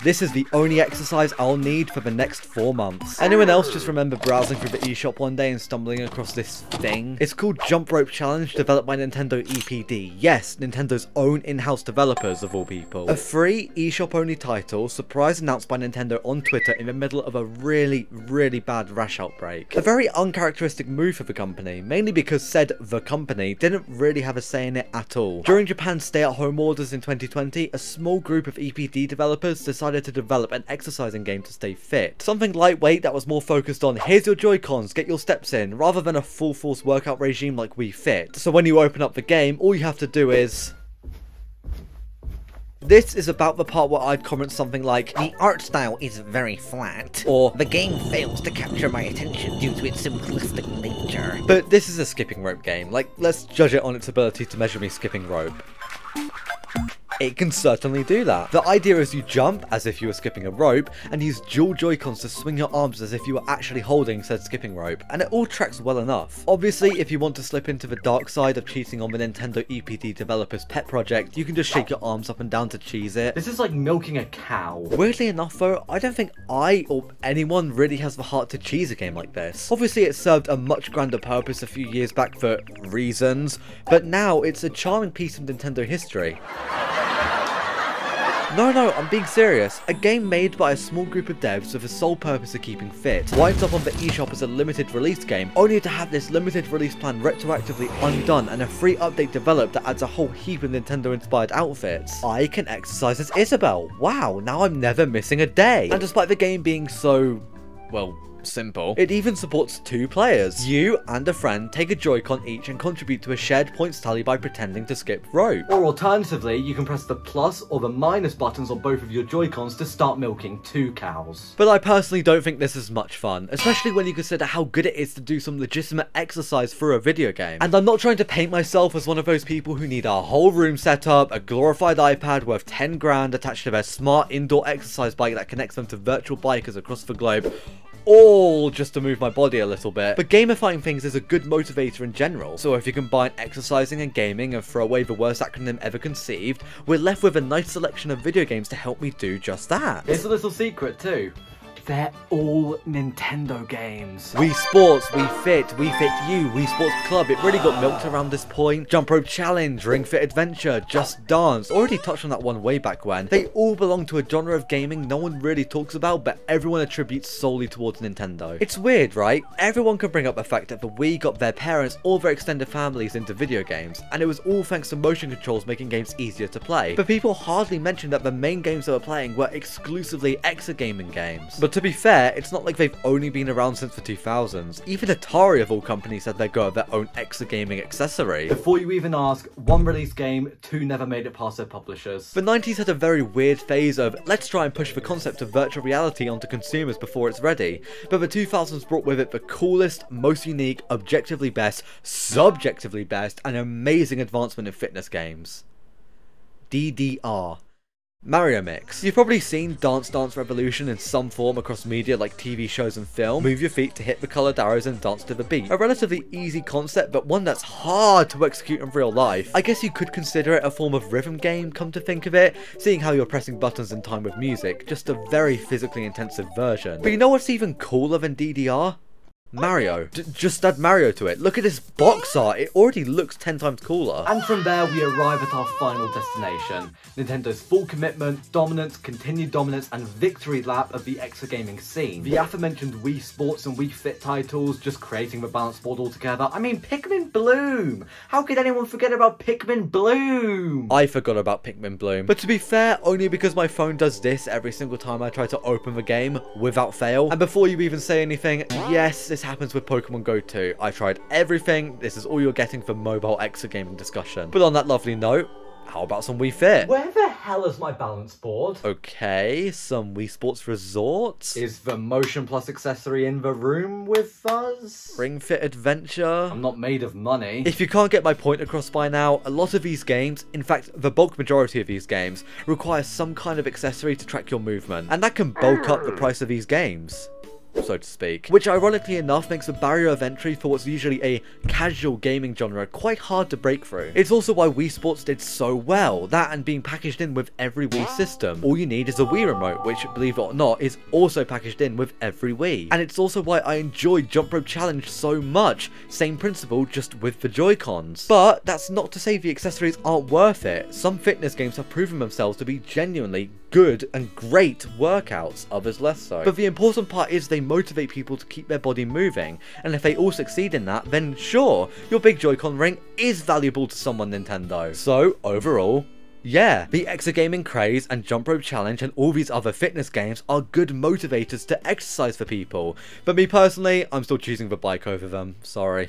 This is the only exercise I'll need for the next 4 months. Anyone else just remember browsing through the eShop one day and stumbling across this thing? It's called Jump Rope Challenge, developed by Nintendo EPD. Yes, Nintendo's own in-house developers of all people. A free eShop only title, surprise announced by Nintendo on Twitter in the middle of a really bad rash outbreak. A very uncharacteristic move for the company, mainly because said the company didn't really have a say in it at all. During Japan's stay-at-home orders in 2020, a small group of EPD developers decided to develop an exercising game to stay fit. Something lightweight that was more focused on here's your Joy-Cons, get your steps in, rather than a full force workout regime like Wii Fit. So when you open up the game, all you have to do is... This is about the part where I'd comment something like, the art style is very flat, or the game fails to capture my attention due to its simplistic nature. But this is a skipping rope game, like let's judge it on its ability to measure me skipping rope. It can certainly do that. The idea is you jump as if you were skipping a rope and use dual Joy-Cons to swing your arms as if you were actually holding said skipping rope, and it all tracks well enough. Obviously, if you want to slip into the dark side of cheating on the Nintendo EPD developer's pet project, you can just shake your arms up and down to cheese it. This is like milking a cow. Weirdly enough though, I don't think I or anyone really has the heart to cheese a game like this. Obviously it served a much grander purpose a few years back for reasons, but now it's a charming piece of Nintendo history. No, I'm being serious. A game made by a small group of devs with the sole purpose of keeping fit winds up on the eShop as a limited release game, only to have this limited release plan retroactively undone and a free update developed that adds a whole heap of Nintendo inspired outfits. I can exercise as Isabelle. Wow, now I'm never missing a day. And despite the game being so, well, simple, it even supports 2 players. You and a friend take a Joy-Con each and contribute to a shared points tally by pretending to skip rope. Or alternatively, you can press the plus or the minus buttons on both of your Joy-Cons to start milking 2 cows. But I personally don't think this is much fun, especially when you consider how good it is to do some legitimate exercise through a video game. And I'm not trying to paint myself as one of those people who need a whole room set up, a glorified iPad worth 10 grand attached to their smart indoor exercise bike that connects them to virtual bikers across the globe, all just to move my body a little bit. But gamifying things is a good motivator in general, so if you combine exercising and gaming and throw away the worst acronym ever conceived, we're left with a nice selection of video games to help me do just that. Here's a little secret too. They're all Nintendo games. Wii Sports, Wii Fit, Wii Fit U, Wii Sports Club. It really got milked around this point. Jump Rope Challenge, Ring Fit Adventure, Just Dance. Already touched on that one way back when. They all belong to a genre of gaming no one really talks about, but everyone attributes solely towards Nintendo. It's weird, right? Everyone can bring up the fact that the Wii got their parents or their extended families into video games, and it was all thanks to motion controls making games easier to play. But people hardly mention that the main games they were playing were exclusively Exergaming games. But to be fair, it's not like they've only been around since the 2000s. Even Atari of all companies had their go at their own Exergaming accessory. Before you even ask, 1 release game, 2 never made it past their publishers. The 90s had a very weird phase of let's try and push the concept of virtual reality onto consumers before it's ready. But the 2000s brought with it the coolest, most unique, objectively best, subjectively best, and amazing advancement in fitness games. DDR. Mario Mix. You've probably seen Dance Dance Revolution in some form across media like TV shows and film. Move your feet to hit the coloured arrows and dance to the beat. A relatively easy concept, but one that's hard to execute in real life. I guess you could consider it a form of rhythm game, come to think of it, seeing how you're pressing buttons in time with music, just a very physically intensive version. But you know what's even cooler than DDR? Mario. Just add Mario to it. Look at this box art, it already looks 10 times cooler. And from there we arrive at our final destination. Nintendo's full commitment, dominance, continued dominance, and victory lap of the Exergaming scene. The aforementioned Wii Sports and Wii Fit titles, just creating the balance board altogether. I mean, Pikmin Bloom! How could anyone forget about Pikmin Bloom? I forgot about Pikmin Bloom. But to be fair, only because my phone does this every single time I try to open the game, without fail. And before you even say anything, yes, this happens with Pokemon Go too. I tried everything. This is all you're getting for mobile Exergaming discussion. But on that lovely note, how about some Wii Fit? Where the hell is my balance board? Okay, some Wii Sports Resort. Is the Motion Plus accessory in the room with us? Ring Fit Adventure. I'm not made of money. If you can't get my point across by now, a lot of these games, in fact the bulk majority of these games, require some kind of accessory to track your movement. And that can bulk up the price of these games. so to speak. Which ironically enough makes the barrier of entry for what's usually a casual gaming genre quite hard to break through. It's also why Wii Sports did so well, that and being packaged in with every Wii system. All you need is a Wii remote, which, believe it or not, is also packaged in with every Wii. And it's also why I enjoyed Jump Rope Challenge so much, same principle, just with the Joy-Cons. But that's not to say the accessories aren't worth it. Some fitness games have proven themselves to be genuinely good and great workouts, others less so. But the important part is they motivate people to keep their body moving, and if they all succeed in that, then sure, your big Joy-Con ring is valuable to someone, Nintendo. So, overall, yeah, the Exergaming, Craze, and Jump Rope Challenge and all these other fitness games are good motivators to exercise for people. But me personally, I'm still choosing the bike over them, sorry.